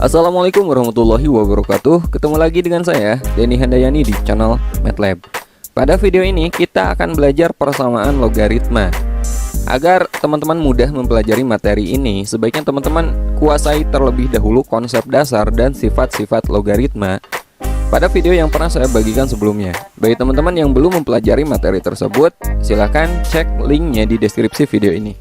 Assalamualaikum warahmatullahi wabarakatuh. Ketemu lagi dengan saya, Denny Handayani di channel MATLAB. Pada video ini kita akan belajar persamaan logaritma. Agar teman-teman mudah mempelajari materi ini, sebaiknya teman-teman kuasai terlebih dahulu konsep dasar dan sifat-sifat logaritma pada video yang pernah saya bagikan sebelumnya. Bagi teman-teman yang belum mempelajari materi tersebut, silahkan cek linknya di deskripsi video ini.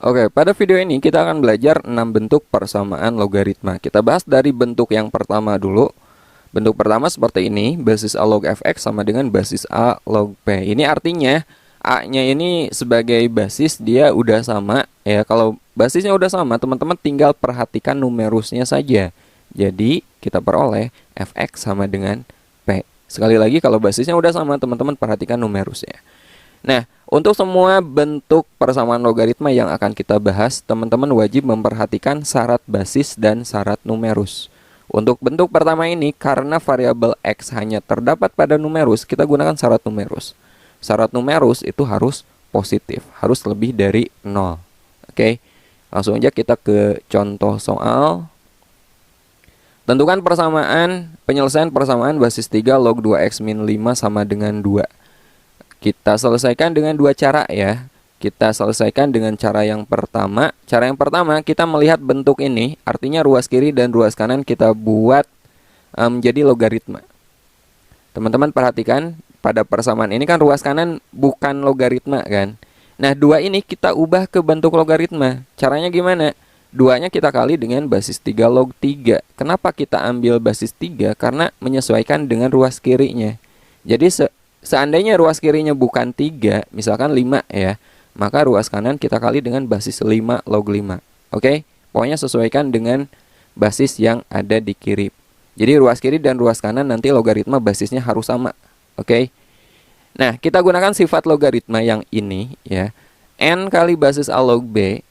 Oke, pada video ini kita akan belajar 6 bentuk persamaan logaritma. Kita bahas dari bentuk yang pertama dulu. Bentuk pertama seperti ini, basis A log fx sama dengan basis A log P. Ini artinya A-nya ini sebagai basis dia udah sama ya. Kalau basisnya udah sama, teman-teman tinggal perhatikan numerusnya saja. Jadi kita peroleh fx sama dengan P. Sekali lagi, kalau basisnya udah sama, teman-teman perhatikan numerusnya. Nah, untuk semua bentuk persamaan logaritma yang akan kita bahas, teman-teman wajib memperhatikan syarat basis dan syarat numerus. Untuk bentuk pertama ini, karena variabel x hanya terdapat pada numerus, kita gunakan syarat numerus. Syarat numerus itu harus positif, harus lebih dari 0. Oke, langsung aja kita ke contoh soal. Tentukan penyelesaian persamaan basis 3 log 2x min 5 sama dengan 2. Kita selesaikan dengan dua cara ya. Kita selesaikan dengan cara yang pertama. Cara yang pertama, kita melihat bentuk ini, artinya ruas kiri dan ruas kanan kita buat menjadi logaritma. Teman-teman perhatikan, pada persamaan ini kan ruas kanan bukan logaritma kan. Nah, 2 ini kita ubah ke bentuk logaritma. Caranya gimana? 2-nya kita kali dengan basis 3 log 3. Kenapa kita ambil basis 3? Karena menyesuaikan dengan ruas kirinya. Jadi seandainya ruas kirinya bukan 3, misalkan 5 ya, maka ruas kanan kita kali dengan basis 5 log 5. Oke? Pokoknya sesuaikan dengan basis yang ada di kiri. Jadi ruas kiri dan ruas kanan nanti logaritma basisnya harus sama. Oke? Nah, kita gunakan sifat logaritma yang ini ya. N kali basis A log B.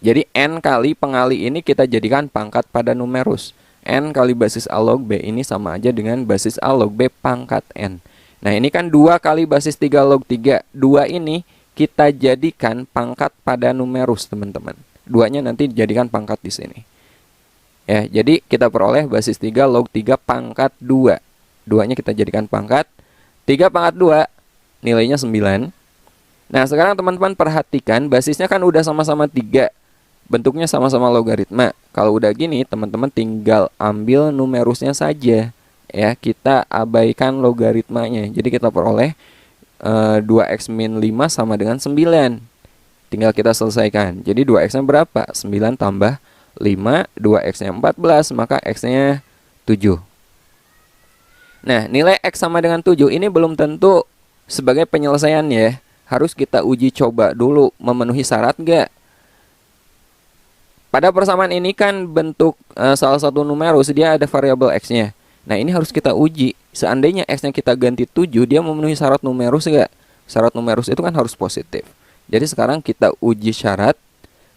Jadi N kali pengali ini kita jadikan pangkat pada numerus. N kali basis A log B ini sama aja dengan basis A log B pangkat N. Nah, ini kan 2 kali basis 3 log 3. 2 ini kita jadikan pangkat pada numerus, teman-teman. 2-nya nanti dijadikan pangkat di sini. Ya, jadi kita peroleh basis 3 log 3 pangkat 2. 2-nya kita jadikan pangkat. 3 pangkat 2, nilainya 9. Nah, sekarang teman-teman perhatikan, basisnya kan udah sama-sama 3. Bentuknya sama-sama logaritma. Kalau udah gini, teman-teman tinggal ambil numerusnya saja. Ya, kita abaikan logaritmanya. Jadi kita peroleh 2x min 5 sama dengan 9. Tinggal kita selesaikan. Jadi 2x-nya berapa? 9 tambah 5, 2x-nya 14, maka x-nya 7. Nah, nilai x sama dengan 7 ini belum tentu sebagai penyelesaian ya. Harus kita uji coba dulu, memenuhi syarat nggak? Pada persamaan ini kan bentuk salah satu numerus, dia ada variabel x-nya. Nah, ini harus kita uji. Seandainya x-nya kita ganti 7, dia memenuhi syarat numerus enggak? Syarat numerus itu kan harus positif. Jadi sekarang kita uji syarat.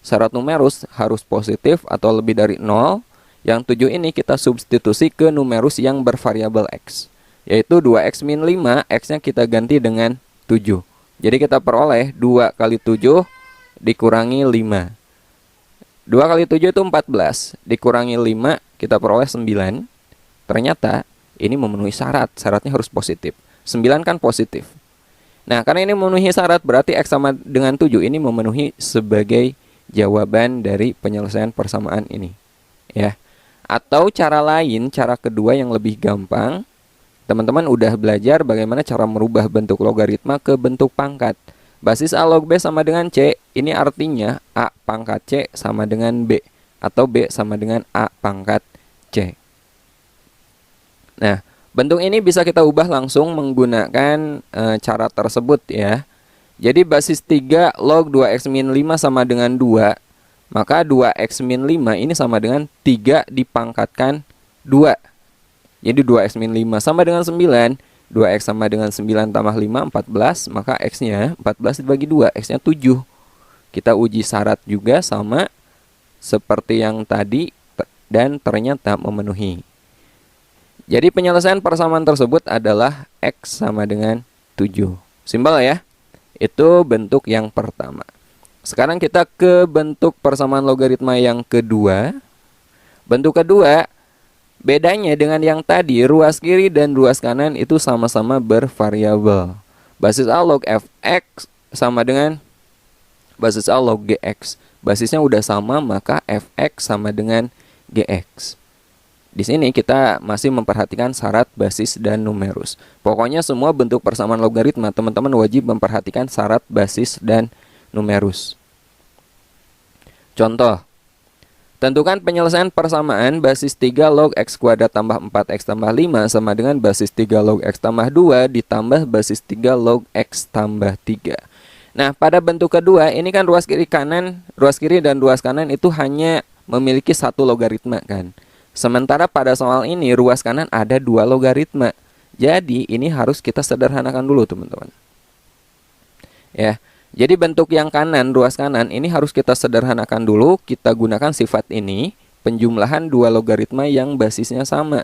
Syarat numerus harus positif atau lebih dari 0. Yang 7 ini kita substitusi ke numerus yang bervariabel x. Yaitu 2x min 5, x-nya kita ganti dengan 7. Jadi kita peroleh 2 kali 7 dikurangi 5. 2 kali 7 itu 14. Dikurangi 5, kita peroleh 9. Ternyata ini memenuhi syarat. Syaratnya harus positif. 9 kan positif. Nah, karena ini memenuhi syarat, berarti x sama dengan 7 ini memenuhi sebagai jawaban dari penyelesaian persamaan ini. Ya. Atau cara lain, cara kedua yang lebih gampang, teman-teman udah belajar bagaimana cara merubah bentuk logaritma ke bentuk pangkat. Basis A log B sama dengan C, ini artinya A pangkat C sama dengan B. Atau B sama dengan A pangkat C. Nah, bentuk ini bisa kita ubah langsung menggunakan cara tersebut ya. Jadi basis 3 log 2x min 5 sama dengan 2. Maka 2x min 5 ini sama dengan 3 dipangkatkan 2. Jadi 2x min 5 sama dengan 9. 2x sama dengan 9 tambah 5, 14. Maka x-nya 14 dibagi 2, x-nya 7. Kita uji syarat juga sama seperti yang tadi. dan ternyata memenuhi. Jadi penyelesaian persamaan tersebut adalah X sama dengan 7. Simpel ya. Itu bentuk yang pertama. Sekarang kita ke bentuk persamaan logaritma yang kedua. Bentuk kedua, bedanya dengan yang tadi, ruas kiri dan ruas kanan itu sama-sama bervariabel. Basis A log fx sama dengan basis A log gx. Basisnya udah sama, maka fx sama dengan gx. Di sini kita masih memperhatikan syarat basis dan numerus. Pokoknya semua bentuk persamaan logaritma, teman-teman wajib memperhatikan syarat basis dan numerus. Contoh, tentukan penyelesaian persamaan basis 3 log x kuadrat tambah 4x tambah 5 sama dengan basis 3 log x tambah 2 ditambah basis 3 log x tambah 3. Nah, pada bentuk kedua, ini kan ruas kiri dan ruas kanan itu hanya memiliki satu logaritma kan. Sementara pada soal ini ruas kanan ada 2 logaritma. Jadi ini harus kita sederhanakan dulu teman-teman. Ya, jadi bentuk yang kanan, ruas kanan ini harus kita sederhanakan dulu. Kita gunakan sifat ini, penjumlahan 2 logaritma yang basisnya sama.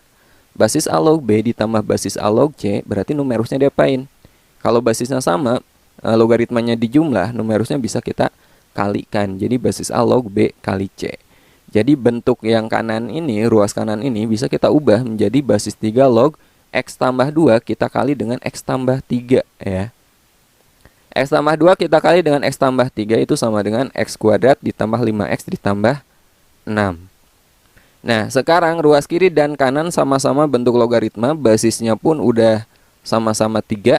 Basis A log B ditambah basis A log C, berarti numerusnya diapain? Kalau basisnya sama, logaritmanya dijumlah, numerusnya bisa kita kalikan. Jadi basis A log B kali C. Jadi bentuk yang kanan ini, ruas kanan ini bisa kita ubah menjadi basis 3 log x tambah 2 kita kali dengan x tambah 3 ya. X tambah 2 kita kali dengan x tambah 3 itu sama dengan x kuadrat ditambah 5x ditambah 6. Nah, sekarang ruas kiri dan kanan sama-sama bentuk logaritma, basisnya pun udah sama-sama 3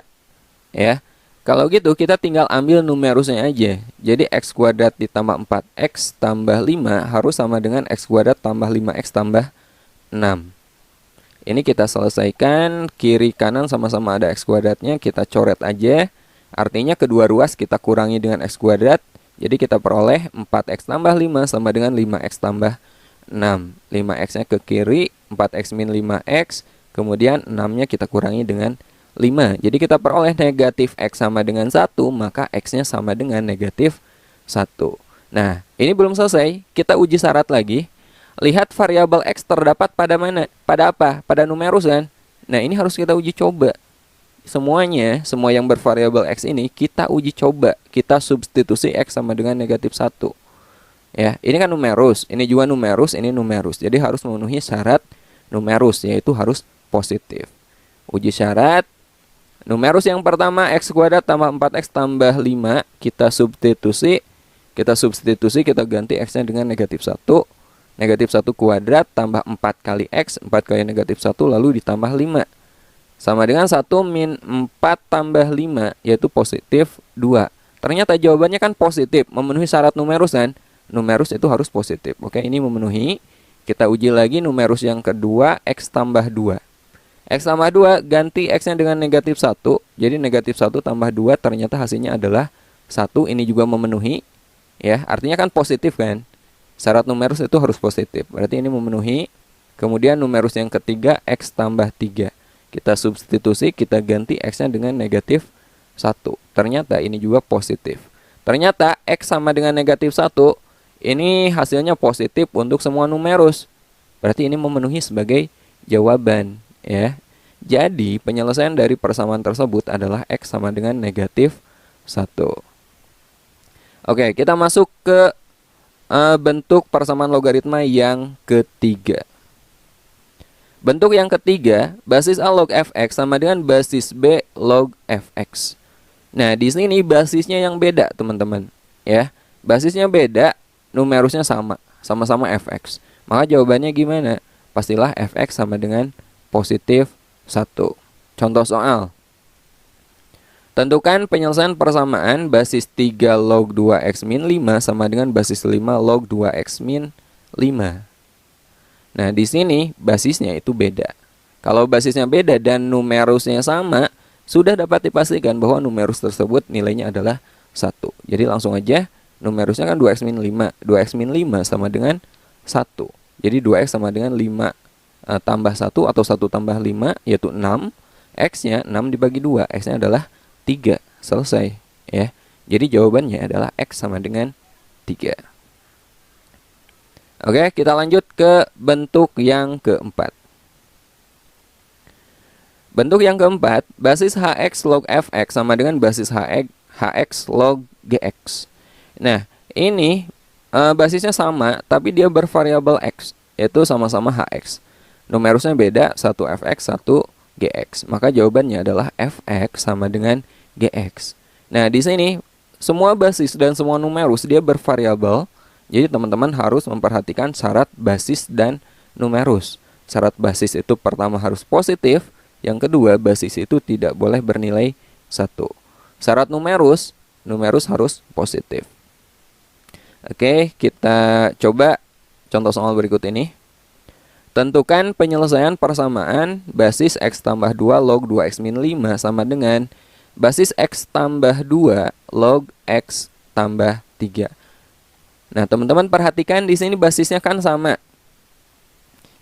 ya. Kalau gitu kita tinggal ambil numerusnya aja. Jadi x kuadrat ditambah 4x tambah 5 harus sama dengan x kuadrat tambah 5x tambah 6. Ini kita selesaikan, kiri kanan sama-sama ada x kuadratnya, kita coret aja. Artinya kedua ruas kita kurangi dengan x kuadrat. Jadi kita peroleh 4x tambah 5 sama dengan 5x tambah 6. 5x-nya ke kiri, 4x min 5x, kemudian 6-nya kita kurangi dengan 5. Jadi kita peroleh negatif x sama dengan 1, maka x-nya sama dengan negatif 1. Nah, ini belum selesai. Kita uji syarat lagi. Lihat variabel x terdapat pada mana? Pada apa? Pada numerus kan? Nah, ini harus kita uji coba. Semuanya, semua yang bervariabel x ini kita uji coba. Kita substitusi x sama dengan negatif 1. Ya, ini kan numerus. Ini juga numerus, ini numerus. Jadi harus memenuhi syarat numerus, yaitu harus positif. Uji syarat. Numerus yang pertama x kuadrat tambah 4x tambah 5 kita substitusi, kita ganti x-nya dengan negatif 1. Negatif 1 kuadrat tambah 4 kali x, 4 kali negatif 1 lalu ditambah 5. Sama dengan 1 min 4 tambah 5 yaitu positif 2. Ternyata jawabannya kan positif, memenuhi syarat numerus kan. Numerus itu harus positif. Oke, ini memenuhi. Kita uji lagi numerus yang kedua x tambah 2. X tambah 2 ganti x-nya dengan negatif 1. Jadi negatif 1 tambah 2 ternyata hasilnya adalah 1. Ini juga memenuhi. Ya, artinya kan positif kan. Syarat numerus itu harus positif. Berarti ini memenuhi. Kemudian numerus yang ketiga x tambah 3. Kita substitusi, kita ganti x-nya dengan negatif 1. Ternyata ini juga positif. Ternyata x sama dengan negatif 1. Ini hasilnya positif untuk semua numerus. Berarti ini memenuhi sebagai jawaban. Ya, jadi penyelesaian dari persamaan tersebut adalah x sama dengan negatif 1. Oke, kita masuk ke bentuk persamaan logaritma yang ketiga. Bentuk yang ketiga, basis A log fx sama dengan basis B log fx. Nah, di sini basisnya yang beda, teman-teman. Ya, basisnya beda, numerusnya sama, sama-sama fx. Maka jawabannya gimana? Pastilah fx sama dengan positif 1. Contoh soal. Tentukan penyelesaian persamaan basis 3 log 2x min 5 sama dengan basis 5 log 2x min 5. Nah, di sini basisnya itu beda. Kalau basisnya beda dan numerusnya sama, sudah dapat dipastikan bahwa numerus tersebut nilainya adalah 1. Jadi langsung aja numerusnya kan 2x min 5. 2x min 5 sama dengan 1. Jadi 2x sama dengan 5 tambah 1 atau 1 tambah 5 yaitu 6. X-nya 6 dibagi 2, X-nya adalah 3. Selesai ya. Jadi jawabannya adalah X sama dengan 3. Oke, kita lanjut ke bentuk yang keempat. Bentuk yang keempat, basis hx log fx sama dengan basis hx log gx. Nah, ini basisnya sama, tapi dia bervariabel x, yaitu sama-sama hx. Numerusnya beda, satu fx, satu gx. Maka jawabannya adalah fx sama dengan gx. Nah, di sini semua basis dan semua numerus dia bervariabel. Jadi teman-teman harus memperhatikan syarat basis dan numerus. Syarat basis itu pertama harus positif, yang kedua basis itu tidak boleh bernilai 1. Syarat numerus harus positif. Oke, kita coba contoh soal berikut ini. Tentukan penyelesaian persamaan basis x tambah 2 log 2x min 5 sama dengan basis x tambah 2 log x tambah 3. Nah, teman-teman perhatikan di sini basisnya kan sama.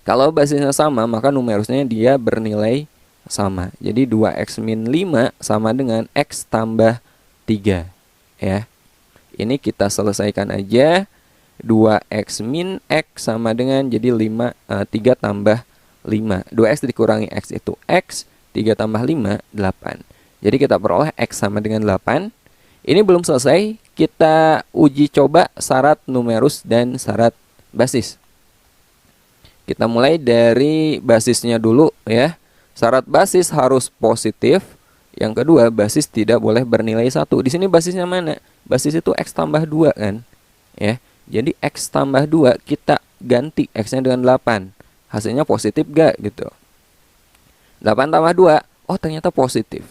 Kalau basisnya sama, maka numerusnya dia bernilai sama. Jadi 2x min 5 sama dengan x tambah 3. Ya. Ini kita selesaikan aja. 2x min x sama dengan jadi 3 tambah 5. 2x dikurangi x itu x, 3 tambah 5, 8. Jadi kita peroleh x sama dengan 8. Ini belum selesai, kita uji coba syarat numerus dan syarat basis. Kita mulai dari basisnya dulu ya. Syarat basis harus positif. Yang kedua, basis tidak boleh bernilai 1. Di sini basisnya mana? Basis itu x tambah 2 kan? Ya. Jadi x tambah 2 kita ganti x-nya dengan 8. Hasilnya positif gak gitu? 8 tambah 2, oh ternyata positif.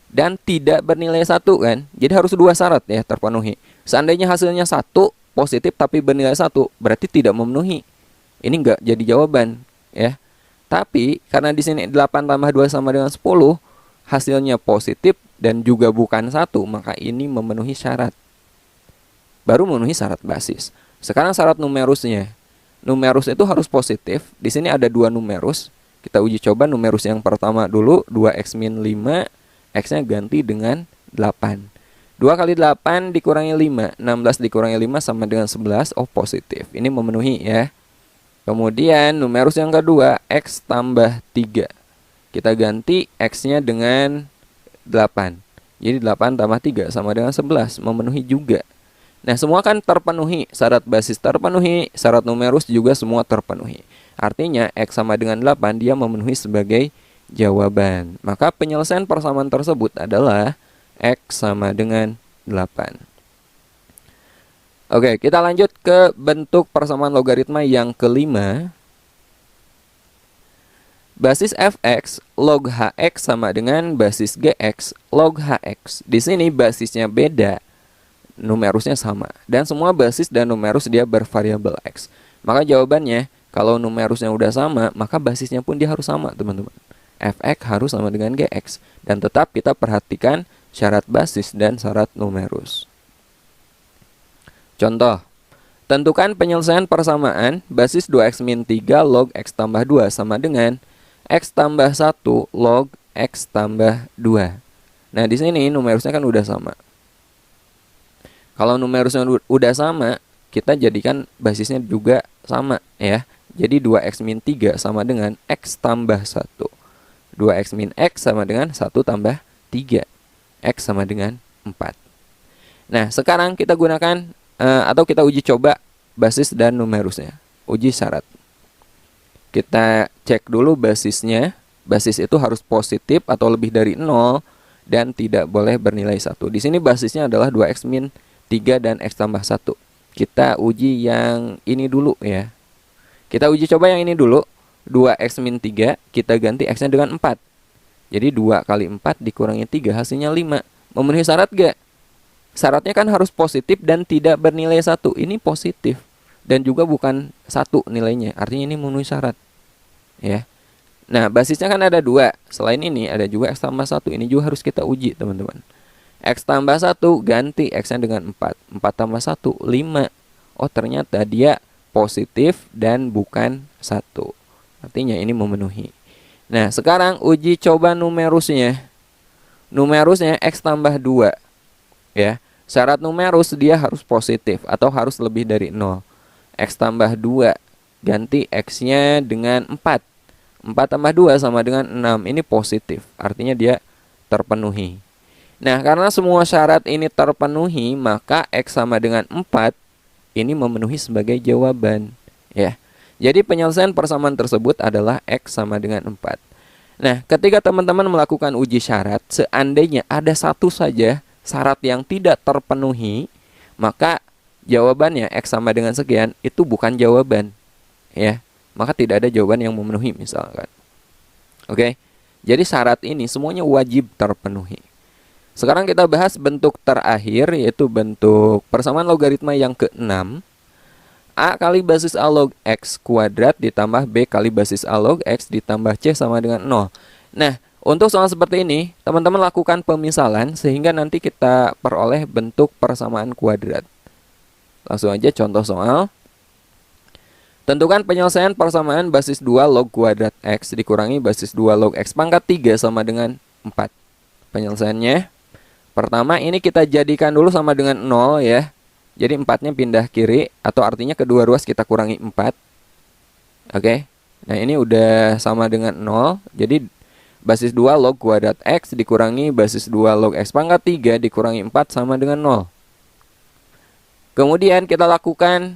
Dan tidak bernilai 1 kan? Jadi harus 2 syarat ya terpenuhi. Seandainya hasilnya 1 positif tapi bernilai 1, berarti tidak memenuhi. Ini enggak jadi jawaban ya. Tapi karena di sini 8 tambah 2 sama dengan 10, hasilnya positif dan juga bukan 1, maka ini memenuhi syarat. Baru memenuhi syarat basis. Sekarang syarat numerusnya. Numerus itu harus positif. Di sini ada 2 numerus. Kita uji coba numerus yang pertama dulu, 2x min 5. X-nya ganti dengan 8. 2 kali 8 dikurangi 5. 16 dikurangi 5 sama dengan 11. Oh, positif. Ini memenuhi ya. Kemudian numerus yang kedua, X tambah 3. Kita ganti X-nya dengan 8. Jadi 8 tambah 3 sama dengan 11. Memenuhi juga. Nah, semua kan terpenuhi. Syarat basis terpenuhi. Syarat numerus juga semua terpenuhi. Artinya X sama dengan 8 dia memenuhi sebagai jawaban. Maka penyelesaian persamaan tersebut adalah X sama dengan 8. Oke, kita lanjut ke bentuk persamaan logaritma yang kelima. Basis fx log hx sama dengan basis gx log hx. Di sini basisnya beda, numerusnya sama. Dan semua basis dan numerus dia bervariabel x. Maka jawabannya, kalau numerusnya udah sama, maka basisnya pun dia harus sama, teman-teman. Fx harus sama dengan Gx. Dan tetap kita perhatikan syarat basis dan syarat numerus. Contoh, tentukan penyelesaian persamaan basis 2x min 3 log x tambah 2 sama dengan x tambah 1 log x tambah 2. Nah, di sini numerusnya kan udah sama. Kalau numerusnya udah sama, kita jadikan basisnya juga sama ya. Jadi 2x min 3 sama dengan x tambah 1. 2x min x sama dengan 1 tambah 3. X sama dengan 4. Nah, sekarang kita gunakan atau kita uji coba basis dan numerusnya. Uji syarat. Kita cek dulu basisnya. Basis itu harus positif atau lebih dari 0 dan tidak boleh bernilai 1. Di sini basisnya adalah 2x min 3 dan x tambah 1. Kita uji yang ini dulu ya. Kita uji coba yang ini dulu. 2x min 3, kita ganti x-nya dengan 4. Jadi 2 kali 4 dikurangi 3, hasilnya 5. Memenuhi syarat gak? Syaratnya kan harus positif dan tidak bernilai 1. Ini positif. Dan juga bukan 1 nilainya. Artinya ini memenuhi syarat. Ya. Nah, basisnya kan ada 2. Selain ini ada juga x tambah 1. Ini juga harus kita uji, teman-teman. X tambah 1 ganti x-nya dengan 4. 4 tambah 1, 5. Oh, ternyata dia positif dan bukan 1. Artinya ini memenuhi. Nah, sekarang uji coba numerusnya. Numerusnya x tambah 2. Ya. Syarat numerus dia harus positif atau harus lebih dari 0. X tambah 2. Ganti X-nya dengan 4. 4 tambah 2 sama dengan 6. Ini positif, artinya dia terpenuhi. Nah, karena semua syarat ini terpenuhi, maka X sama dengan 4 ini memenuhi sebagai jawaban, ya. Jadi penyelesaian persamaan tersebut adalah X sama dengan 4. Nah, ketika teman-teman melakukan uji syarat, seandainya ada satu saja syarat yang tidak terpenuhi, maka jawabannya X sama dengan sekian itu bukan jawaban, ya. Maka tidak ada jawaban yang memenuhi misalkan. Oke. Jadi syarat ini semuanya wajib terpenuhi. Sekarang kita bahas bentuk terakhir, yaitu bentuk persamaan logaritma yang ke-6. A kali basis A log X kuadrat ditambah B kali basis A log X ditambah C sama dengan 0. Nah, untuk soal seperti ini, teman-teman lakukan pemisalan sehingga nanti kita peroleh bentuk persamaan kuadrat. Langsung aja contoh soal. Tentukan penyelesaian persamaan basis 2 log kuadrat X dikurangi basis 2 log X pangkat 3 sama dengan 4. Penyelesaiannya, pertama ini kita jadikan dulu sama dengan 0 ya. Jadi 4-nya pindah kiri, atau artinya kedua ruas kita kurangi 4. Oke. Nah, ini udah sama dengan 0. Jadi basis 2 log kuadrat X dikurangi basis 2 log X pangkat 3 dikurangi 4 sama dengan 0. Kemudian kita lakukan,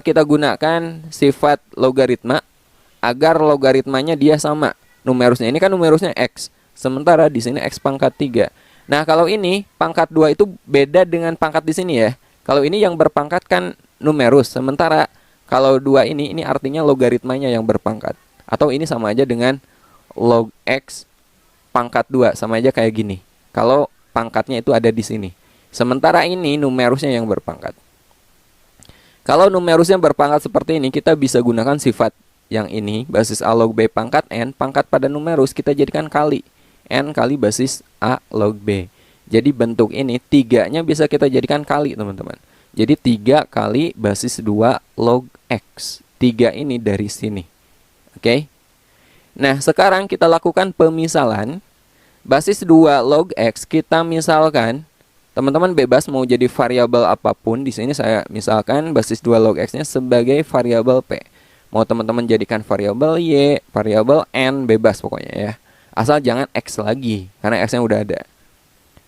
kita gunakan sifat logaritma agar logaritmanya dia sama. Numerusnya ini kan numerusnya X. Sementara di sini X pangkat 3. Nah, kalau ini pangkat 2 itu beda dengan pangkat di sini ya. Kalau ini yang berpangkat kan numerus, sementara kalau 2 ini artinya logaritmanya yang berpangkat. Atau ini sama aja dengan log X pangkat 2, sama aja kayak gini. Kalau pangkatnya itu ada di sini. Sementara ini numerusnya yang berpangkat. Kalau numerusnya berpangkat seperti ini, kita bisa gunakan sifat yang ini, basis A log B pangkat N, pangkat pada numerus kita jadikan kali. N kali basis A log B. Jadi bentuk ini 3-nya bisa kita jadikan kali teman-teman. Jadi 3 kali basis 2 log X. 3 ini dari sini. Oke. Nah, sekarang kita lakukan pemisalan. Basis 2 log X kita misalkan, teman-teman bebas mau jadi variabel apapun. Di sini saya misalkan basis 2 log X-nya sebagai variabel P. Mau teman-teman jadikan variabel Y, variabel N, bebas pokoknya ya. Asal jangan X lagi, karena X-nya udah ada.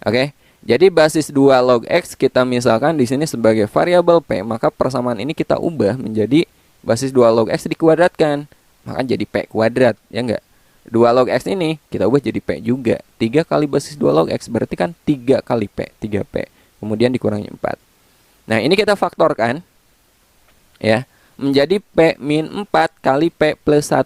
Oke, jadi basis 2 log X kita misalkan di sini sebagai variabel P, maka persamaan ini kita ubah menjadi basis 2 log X dikuadratkan, maka jadi P kuadrat, ya enggak? 2 log X ini kita ubah jadi P juga. 3 kali basis 2 log X berarti kan 3 kali P, 3P. Kemudian dikurangi 4. Nah, ini kita faktorkan, ya, menjadi P min 4 kali P plus 1.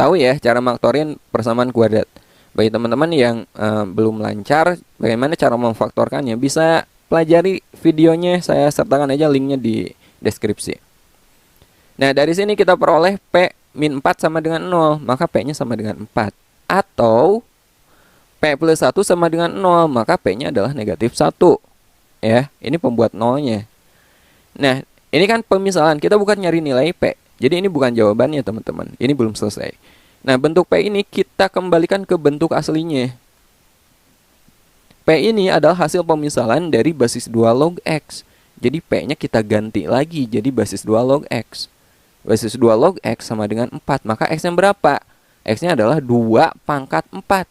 Tahu ya cara faktorin persamaan kuadrat. Bagi teman-teman yang belum lancar bagaimana cara memfaktorkannya, bisa pelajari videonya, saya sertakan aja linknya di deskripsi. Nah, dari sini kita peroleh P min 4 sama dengan 0, maka P-nya sama dengan 4. Atau P plus 1 sama dengan 0, maka P-nya adalah negatif 1. Ya, ini pembuat 0-nya. Nah, ini kan pemisalan, kita bukan nyari nilai P. Jadi ini bukan jawabannya teman-teman, ini belum selesai. Nah, bentuk P ini kita kembalikan ke bentuk aslinya. P ini adalah hasil pemisalan dari basis 2 log X. Jadi P-nya kita ganti lagi jadi basis 2 log X. Basis 2 log X sama dengan 4. Maka X-nya berapa? X-nya adalah 2 pangkat 4.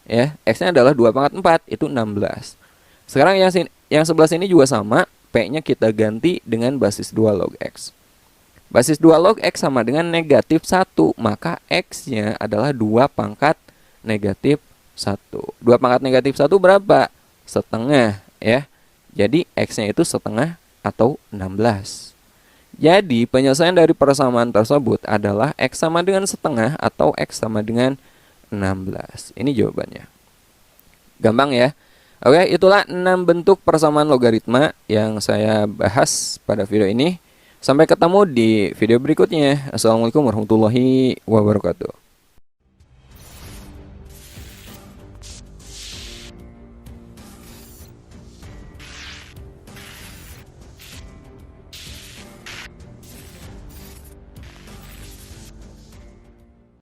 Ya, X-nya adalah 2 pangkat 4, itu 16. Sekarang yang sebelah sini juga sama. P-nya kita ganti dengan basis 2 log X. Basis 2 log X sama dengan negatif 1, maka X-nya adalah 2 pangkat negatif 1. 2 pangkat negatif 1 berapa? Setengah, ya. Jadi X-nya itu setengah atau 16. Jadi penyelesaian dari persamaan tersebut adalah X sama dengan setengah atau X sama dengan 16. Ini jawabannya. Gampang ya. Oke, itulah 6 bentuk persamaan logaritma yang saya bahas pada video ini. Sampai ketemu di video berikutnya. Assalamualaikum warahmatullahi wabarakatuh.